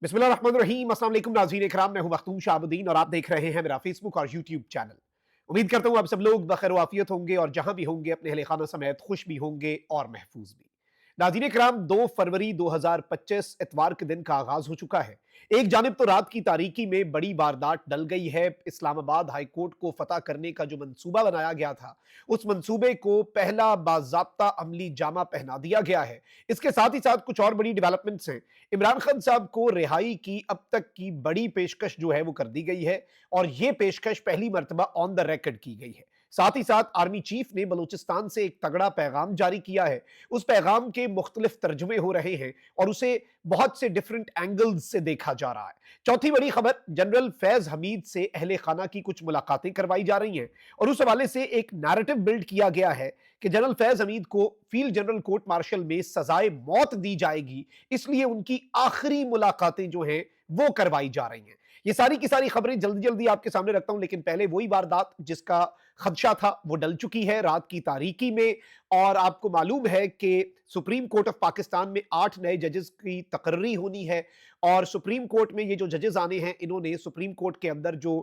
बिस्मिल्लाहिर्रहमानिर्रहीम। अस्सलाम वालेकुम नाज़रीन इकराम, मैं हूं मखदूम शाहबुद्दीन और आप देख रहे हैं मेरा फेसबुक और यूट्यूब चैनल। उम्मीद करता हूं आप सब लोग बखैर वाफियत होंगे और जहां भी होंगे अपने अहले खाना समेत खुश भी होंगे और महफूज भी। नाज़रीन इकराम, 2 फरवरी 2025 इतवार के दिन का आगाज हो चुका है। एक जानिब तो रात की तारीकी में बड़ी वारदात डल गई है। इस्लामाबाद हाई कोर्ट को फतह करने का जो मंसूबा बनाया गया था, उस मंसूबे को पहला बाज़ाब्ता अमली जामा पहना दिया गया है। इसके साथ ही साथ कुछ और बड़ी डेवलपमेंट्स हैं। इमरान खान साहब को रिहाई की अब तक की बड़ी पेशकश जो है वो कर दी गई है और ये पेशकश पहली मर्तबा ऑन द रिकॉर्ड की गई है। साथ ही साथ आर्मी चीफ ने बलूचिस्तान से एक तगड़ा पैगाम जारी किया है। उस पैगाम के मुख्तलिफ तर्जुमे हो रहे हैं और उसे बहुत से डिफरेंट एंगल्स से देखा जा रहा है। चौथी बड़ी खबर, जनरल फैज हमीद से अहले खाना की कुछ मुलाकातें करवाई जा रही हैं और उस हवाले से एक नैरेटिव बिल्ड किया गया है कि जनरल फैज हमीद को फील्ड जनरल कोर्ट मार्शल में सजाए मौत दी जाएगी, इसलिए उनकी आखिरी मुलाकातें जो हैं वो करवाई जा रही हैं। ये सारी की सारी खबरें जल्दी जल्दी आपके सामने रखता हूं, लेकिन पहले वही वारदात जिसका खदशा था वो डल चुकी है रात की तारीकी में। और आपको मालूम है कि सुप्रीम कोर्ट ऑफ पाकिस्तान में 8 नए जजेस की तकर्री होनी है और सुप्रीम कोर्ट में ये जो जजेस आने हैं, इन्होंने सुप्रीम कोर्ट के अंदर जो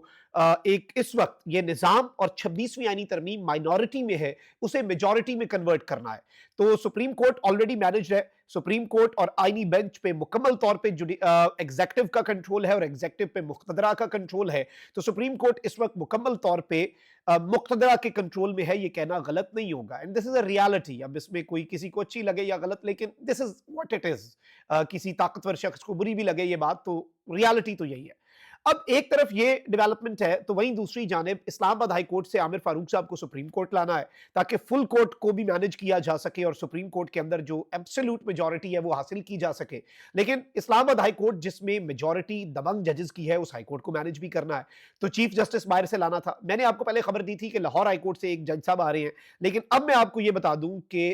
एक इस वक्त ये निज़ाम और 26वीं आईनी तरमीम माइनॉरिटी में है, उसे मेजॉरिटी में कन्वर्ट करना है। तो सुप्रीम कोर्ट ऑलरेडी मैनेज्ड है। सुप्रीम कोर्ट और आईनी बेंच पे मुकम्मल तौर पे एग्जेक्टिव का कंट्रोल है और एग्जेक्टिव पे मुख्तदरा का कंट्रोल है। तो सुप्रीम कोर्ट इस वक्त मुकम्मल तौर पे मुख्तदरा के कंट्रोल में है, ये कहना गलत नहीं होगा। And this is a reality. अब इसमें कोई किसी को अच्छी लगे या गलत, लेकिन this is what it is. किसी ताकतवर शख्स को बुरी भी लगे ये बात, तो रियलिटी तो यही है। अब एक तरफ ये डेवलपमेंट है, तो वहीं दूसरी जानिब इस्लामाबाद हाई कोर्ट से आमिर फारूक साहब को सुप्रीम कोर्ट लाना है ताकि फुल कोर्ट को भी मैनेज किया जा सके और सुप्रीम कोर्ट के अंदर जो एब्सोल्यूट मेजॉरिटी है वो हासिल की जा सके। लेकिन इस्लामाबाद हाई कोर्ट जिसमें मेजॉरिटी दबंग जजेस की है, उस हाई कोर्ट को मैनेज भी करना है, तो चीफ जस्टिस बाहर से लाना था। मैंने आपको पहले खबर दी थी कि लाहौर हाई कोर्ट से एक जज साहब आ रहे हैं, लेकिन अब मैं आपको यह बता दूं कि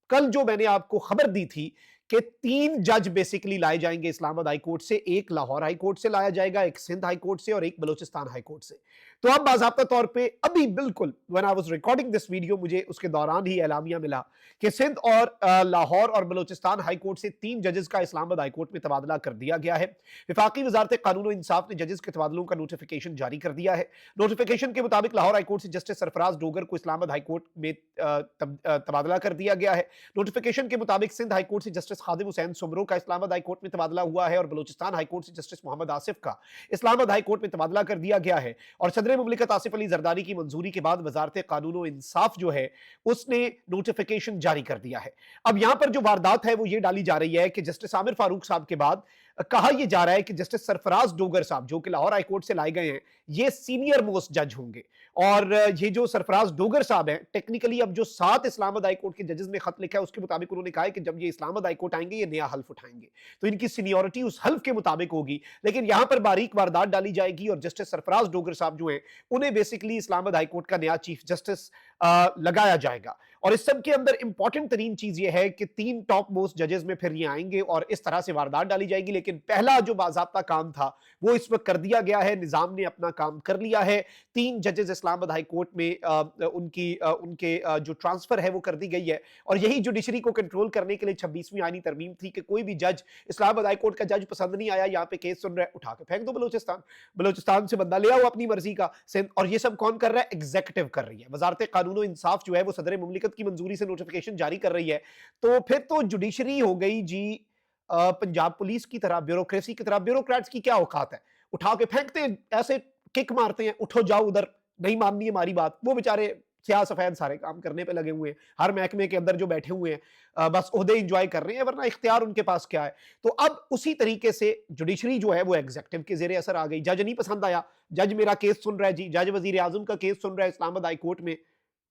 कल जो मैंने आपको खबर दी थी कि 3 जज बेसिकली लाए जाएंगे इस्लामाबाद हाई कोर्ट से, एक लाहौर हाई कोर्ट से लाया जाएगा, एक सिंध हाई कोर्ट से और एक बलूचिस्तान हाई कोर्ट से। तो अब बाज़ाब्ता तौर पे अभी बिल्कुल when I was recording this video, मुझे उसके दौरान ही एलामिया मिला कि सिंध और लाहौर और बलूचिस्तान हाई कोर्ट से 3 जजेस का इस्लामाबाद हाई कोर्ट में तबादला कर दिया गया है। विफाकी वजारत कानून और इंसाफ ने जजेस के तबादलों का नोटिफिकेशन जारी कर दिया है। नोटिफिकेशन के मुताबिक लाहौर हाई कोर्ट से जस्टिस सरफराज डोगर को इस्लामाबाद हाई कोर्ट में तबादला कर दिया गया है। नोटिफिकेशन के मुताबिक सिंध हाई कोर्ट से जस्टिस खादिम हुसैन सुमरो का इस्लामाबाद हाई कोर्ट में तबादला हुआ है और बलूचिस्तान हाई कोर्ट से जस्टिस मोहम्मद आसिफ का इस्लामाबाद हाई कोर्ट में तबादला कर दिया गया है। और सदर मुमलिकत आसिफ अली जरदारी की मंजूरी के बाद वजारत कानून और इंसाफ जो है उसने नोटिफिकेशन जारी कर दिया है। अब यहां पर जो वारदात है वो ये डाली जा रही है कि जस्टिस आमिर फारूक साहब के बाद कहा यह जा रहा है कि जस्टिस सरफराज डोगर साहब जो कि लाहौर हाई कोर्ट से लाए गए हैं, ये सीनियर मोस्ट जज होंगे। और ये जो सरफराज डोगर साहब हैं, टेक्निकली अब जो 7 इस्लामाबाद हाई कोर्ट के जजेस ने खत लिखा है उसके मुताबिक उन्होंने कहा है कि जब ये इस्लामाबाद हाई कोर्ट आएंगे ये नया हल्फ उठाएंगे, तो इनकी सीनियरिटी उस हल्फ के मुताबिक होगी। लेकिन यहां पर बारीक वारदात डाली जाएगी और जस्टिस सरफराज डोगर साहब जो है उन्हें बेसिकली इस्लामाबाद हाई कोर्ट का नया चीफ जस्टिस लगाया जाएगा। और इस सब के अंदर इंपॉर्टेंट तरीन चीज ये है कि 3 टॉप मोस्ट जजेस में फिर ये आएंगे और इस तरह से वारदात डाली जाएगी। लेकिन पहला जो बाज़ाब्ता काम था वो इस वक्त कर दिया गया है, निजाम ने अपना काम कर लिया है। 3 जजेस इस्लामाबाद हाई कोर्ट में उनके जो ट्रांसफर है वो कर दी गई है और यही जुडिशरी को कंट्रोल करने के लिए 26वीं आईनी तरमीम थी कि कोई भी जज, इस्लामाबाद हाई कोर्ट का जज पसंद नहीं आया, यहाँ पे केस सुन रहा है, उठा के फेंक दो बलूचिस्तान से बंदा ले आओ अपनी मर्जी का। और ये सब कौन कर रहा है? एग्जीक्यूटिव कर रही है। वजारत कानून और इंसाफ जो है वो सदर मुमलिकत की मंजूरी से नोटिफिकेशन जारी कर रही है। तो फिर तो जुडिशरी हो गई जी पंजाब पुलिस की तरह, ब्यूरोक्रेसी की तरह। ब्यूरोक्रेट्स की क्या औकात है, उठा के फेंकते हैं, ऐसे किक मारते हैं, उठो जाओ उधर, नहीं माननी है हमारी बात। वो बेचारे स्याह सफेद सारे काम करने पे लगे हुए हैं, हर महकमे के अंदर जो बैठे हुए हैं बस ओहदे एंजॉय कर रहे हैं, वरना इख्तियार उनके पास क्या है। तो अब उसी तरीके से जुडिशरी जो है वो एग्जीक्यूटिव के जेरे असर आ गई। जज नहीं पसंद आया, जज मेरा केस सुन रहा है जी, जज वजीर आजम का केस सुन रहा है इस्लामाबाद हाई कोर्ट में,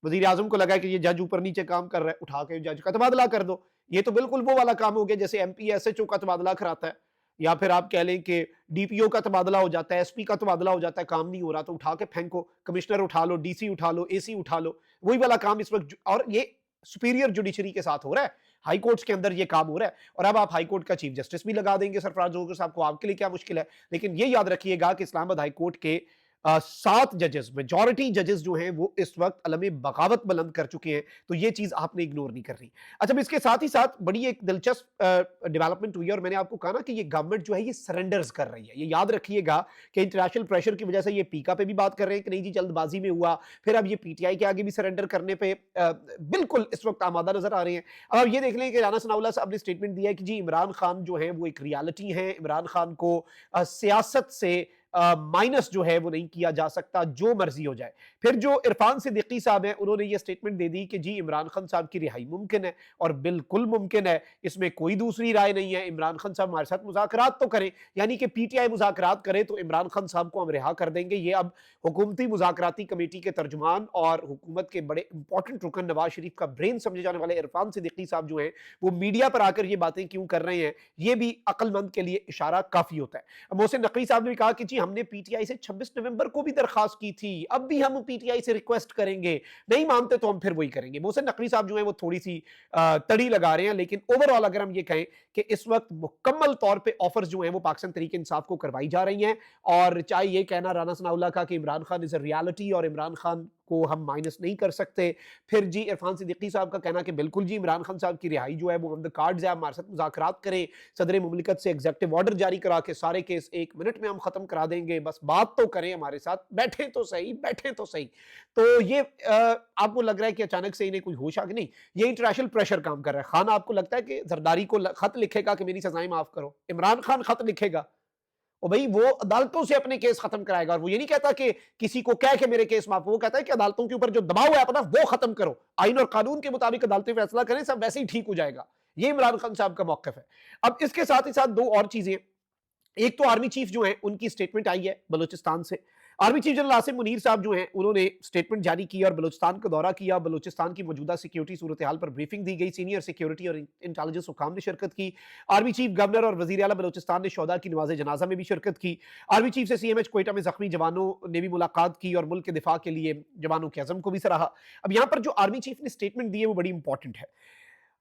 वजीर आजम को लगा कि ये जज ऊपर नीचे काम कर रहा है, उठा के जज का तबादला कर दो। ये तो बिल्कुल वो वाला काम हो गया जैसे एमपी एसएचओ का तबादला कराता है, या फिर आप कह लें कि डीपीओ का तबादला हो जाता है, एसपी का तबादला हो जाता है, काम नहीं हो रहा तो उठा के फेंको, कमिश्नर उठा लो, डीसी उठा लो, एसी उठा लो। वही वाला काम इस वक्त, और ये सुपीरियर जुडिशरी के साथ हो रहा है, हाई कोर्ट्स के अंदर ये काम हो रहा है। और अब आप हाई कोर्ट का चीफ जस्टिस भी लगा देंगे सरफराज जोगर साहब को, आपके लिए क्या मुश्किल है। लेकिन ये याद रखिएगा कि इस्लामाबाद हाई कोर्ट के 7 जजेस, मेजॉरिटी जजेस जो हैं वो इस वक्त अलम बगावत बुलंद कर चुके हैं, तो ये चीज आपने इग्नोर नहीं करनी। अच्छा, अब इसके साथ ही साथ बड़ी एक दिलचस्प डेवलपमेंट हुई है, और मैंने आपको कहा ना कि ये गवर्नमेंट जो है ये सरेंडर्स कर रही है। ये याद रखिएगा कि इंटरनेशनल प्रेशर की वजह से ये पीका पे भी बात कर रहे हैं कि नहीं जी जल्दबाजी में हुआ, फिर अब ये पीटीआई के आगे भी सरेंडर करने पे बिल्कुल इस वक्त आमादा नजर आ रहे हैं। अब आप ये देख लें कि राना सनाउल्लाह साहब ने स्टेटमेंट दिया है कि जी इमरान खान जो है वो एक रियलिटी है, इमरान खान को सियासत से माइनस जो है वो नहीं किया जा सकता, जो मर्जी हो जाए। फिर जो इरफान सिद्दीकी साहब हैं उन्होंने ये स्टेटमेंट दे दी कि जी इमरान खान साहब की रिहाई मुमकिन है, और बिल्कुल मुमकिन है, इसमें कोई दूसरी राय नहीं है। इमरान खान साहब हमारे साथ मुज़ाकरात तो करें, यानी कि पीटीआई मुज़ाकरात करे तो इमरान खान साहब को हम रिहा कर देंगे। ये अब हुकूमती मुज़ाकराती कमेटी के तर्जुमान और हुकूमत के बड़े इंपॉर्टेंट रुकन नवाज शरीफ का ब्रेन समझे जाने वाले इरफान सिद्दीकी साहब जो हैं वो मीडिया पर आकर ये बातें क्यों कर रहे हैं, ये भी अक्लमंद के लिए इशारा काफी होता है। मोहसिन नकवी साहब ने भी कहा कि जी हमने पीटीआई से 26 नवंबर को भी दरखास्त की थी, अब भी हम पीटीआई से रिक्वेस्ट करेंगे, नहीं मानते तो हम फिर वही करेंगे। मोहसिन नकवी साहब जो है वो थोड़ी सी तड़ी लगा रहे हैं, लेकिन ओवरऑल अगर हम ये कहें कि इस वक्त मुकम्मल तौर पे ऑफर्स जो हैं वो पाकिस्तान तहरीक इंसाफ को करवाई जा रही हैं, और चाहे ये कहना राना सनाउल्लाह का कि Imran Khan is a reality और इमरान खान को हम माइनस नहीं कर सकते, फिर जी इरफान सिद्दीकी साहब का कहना कि बिल्कुल जी इमरान खान साहब की रिहाई जो है वो ऑन द कार्ड्स है, हमारे साथ मुज़ाकरात करें, सदर मुमलिकत से एग्जेक्टिव ऑर्डर जारी करा के सारे केस 1 मिनट में हम खत्म करा देंगे, बस बात तो करें हमारे साथ, बैठे तो सही, बैठे तो सही। तो ये आपको लग रहा है कि अचानक से इन्हें कोई होश आ गई? नहीं, ये इंटरनेशनल प्रेशर काम कर रहा है। खान आपको लगता है कि जरदारी को खत लिखेगा कि मेरी सजाएं माफ करो? इमरान खान खत लिखेगा? और भाई वो अदालतों से अपने केस खत्म कराएगा, और वो ये नहीं कहता कि किसी को कह के मेरे केस माफ, वो कहता है कि अदालतों के ऊपर जो दबाव है अपना वो खत्म करो, आइन और कानून के मुताबिक अदालतें फैसला करें, सब वैसे ही ठीक हो जाएगा। ये इमरान खान साहब का मौकफ है। अब इसके साथ ही साथ दो और चीजें, एक तो आर्मी चीफ जो है उनकी स्टेटमेंट आई है बलूचिस्तान से। Army chief general Asim Munir साहब जो हैं उन्होंने स्टेटमेंट जारी किया और बलूचिस्तान का दौरा किया। बलूचिस्तान की मौजूदा सिक्योरिटी सूरत हाल पर ब्रीफिंग दी गई। सीनियर सिक्योरिटी और इंटेलिजेंस हुकाम ने शिरकत की। आर्मी चीफ गवर्नर और वजीर आला बलूचिस्तान ने शोहदा की नमाज जनाजा में भी शिरकत की। आर्मी चीफ से सीएमएच क्वेटा में जख्मी जवानों ने भी मुलाकात की और मुल्क के दिफा के लिए जवानों के अज़म को भी सराहा। अब यहाँ पर जो आर्मी चीफ ने स्टेटमेंट दी है वो बड़ी इंपॉर्टेंट है।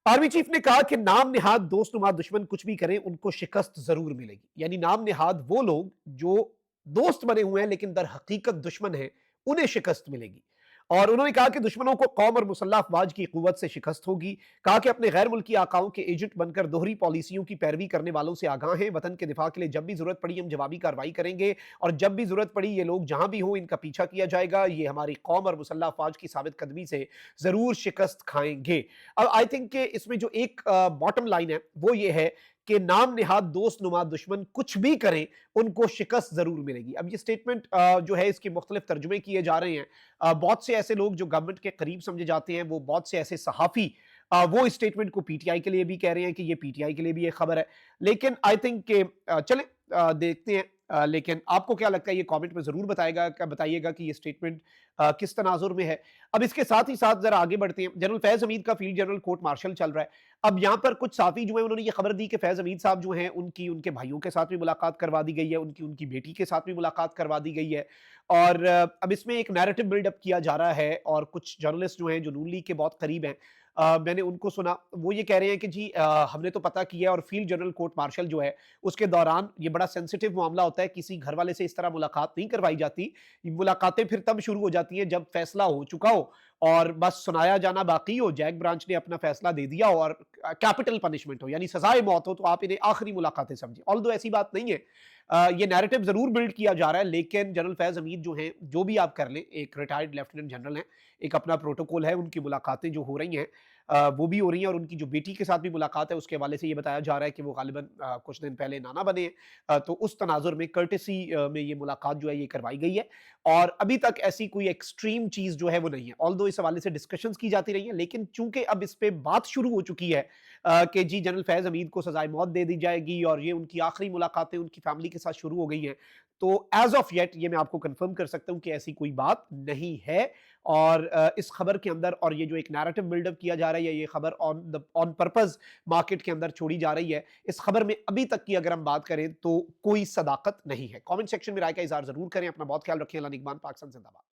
आर्मी चीफ ने कहा कि नाम निहाद दोस्त नुमा दुश्मन कुछ भी करें उनको शिकस्त जरूर मिलेगी। यानी नाम निहाद वो लोग जो दोस्त बने हुए हैं लेकिन दर हकीकत दुश्मन है, उन्हें शिकस्त मिलेगी। और उन्होंने कहा कि दुश्मनों को कौम और मुसल्लह अफवाज की कुव्वत से शिकस्त होगी। कहा कि अपने गैर मुल्की आकाओं के एजेंट बनकर दोहरी पॉलिसियों की पैरवी करने वालों से आगाह हैं। वतन के दिफा के लिए जब भी जरूरत पड़ी हम जवाबी कार्रवाई करेंगे, और जब भी जरूरत पड़ी ये लोग जहां भी हों इनका पीछा किया जाएगा। ये हमारी कौम और मुसल्लह अफवाज की साबित कदमी से जरूर शिकस्त खाएंगे। अब आई थिंक कि इसमें जो एक बॉटम लाइन है वो ये है कि नाम निहाद दोस्त नुमा दुश्मन कुछ भी करें उनको शिकस्त जरूर मिलेगी। अब ये स्टेटमेंट जो है इसके मुख्तलिफ तर्जुमे किए जा रहे हैं। बहुत से ऐसे लोग जो गवर्नमेंट के करीब समझे जाते हैं, वो बहुत से ऐसे सहाफ़ी वो इस स्टेटमेंट को पीटीआई के लिए भी कह रहे हैं कि ये पीटीआई के लिए भी एक खबर है। लेकिन आई थिंक के चलें देखते हैं। लेकिन आपको क्या लगता है ये कमेंट में ज़रूर बताइएगा कि ये स्टेटमेंट किस तनाजुर में है। अब इसके साथ ही साथ ज़रा आगे बढ़ते हैं। जनरल फैज़ हमीद का फील्ड जनरल कोर्ट मार्शल चल रहा है। अब यहाँ पर कुछ साफ़ी जो है उन्होंने ये खबर दी कि फैज़ हमीद साहब जो हैं उनकी उनके भाइयों के साथ भी मुलाकात करवा दी गई है, उनकी उनकी बेटी के साथ भी मुलाकात करवा दी गई है। और अब इसमें एक नैरेटिव बिल्डअप किया जा रहा है, और कुछ जर्नलिस्ट जो हैं जो नून लीग के बहुत करीब हैं, मैंने उनको सुना, वो ये कह रहे हैं कि जी हमने तो पता किया, और फील्ड जनरल कोर्ट मार्शल जो है उसके दौरान ये बड़ा सेंसिटिव मामला होता है, किसी घर वाले से इस तरह मुलाकात नहीं करवाई जाती। मुलाकातें फिर तब शुरू हो जाती हैं जब फैसला हो चुका हो और बस सुनाया जाना बाकी हो, जैक ब्रांच ने अपना फैसला दे दिया हो और कैपिटल पनिशमेंट हो यानी सजाए मौत हो, तो आप इन्हें आखिरी मुलाकातें समझे। ऑल्दो ऐसी बात नहीं है। ये नैरेटिव जरूर बिल्ड किया जा रहा है, लेकिन जनरल फैज हमीद जो हैं, जो भी आप कर लें, एक रिटायर्ड लेफ्टिनेंट जनरल हैं, एक अपना प्रोटोकॉल है, उनकी मुलाकातें जो हो रही हैं वो भी हो रही हैं, और उनकी जो बेटी के साथ भी मुलाकात है उसके हवाले से ये बताया जा रहा है कि वो गालिबन कुछ दिन पहले नाना बने हैं। तो उस तनाजुर में कर्टेसी में ये मुलाकात जो है ये करवाई गई है, और अभी तक ऐसी कोई एक्सट्रीम चीज जो है वो नहीं है। ऑल्दो इस हवाले से डिस्कशंस की जाती रही है, लेकिन चूंकि अब इस पे बात शुरू हो चुकी है कि जी जनरल फैज हमीद को सजाए मौत दे दी जाएगी और ये उनकी आखिरी मुलाकातें उनकी फैमिली के साथ शुरू हो गई हैं, तो एज ऑफ येट ये मैं आपको कंफर्म कर सकता हूं कि ऐसी कोई बात नहीं है। और इस खबर के अंदर, और ये जो एक नैरेटिव बिल्डअप किया जा रहा है, ये खबर ऑन पर्पस मार्केट के अंदर छोड़ी जा रही है, इस खबर में अभी तक की अगर हम बात करें तो कोई सदाकत नहीं है। कमेंट सेक्शन में राय का इजहार जरूर करें। अपना बहुत ख्याल रखें। अल्लाह निगहबान। पाकिस्तान जिंदाबाद।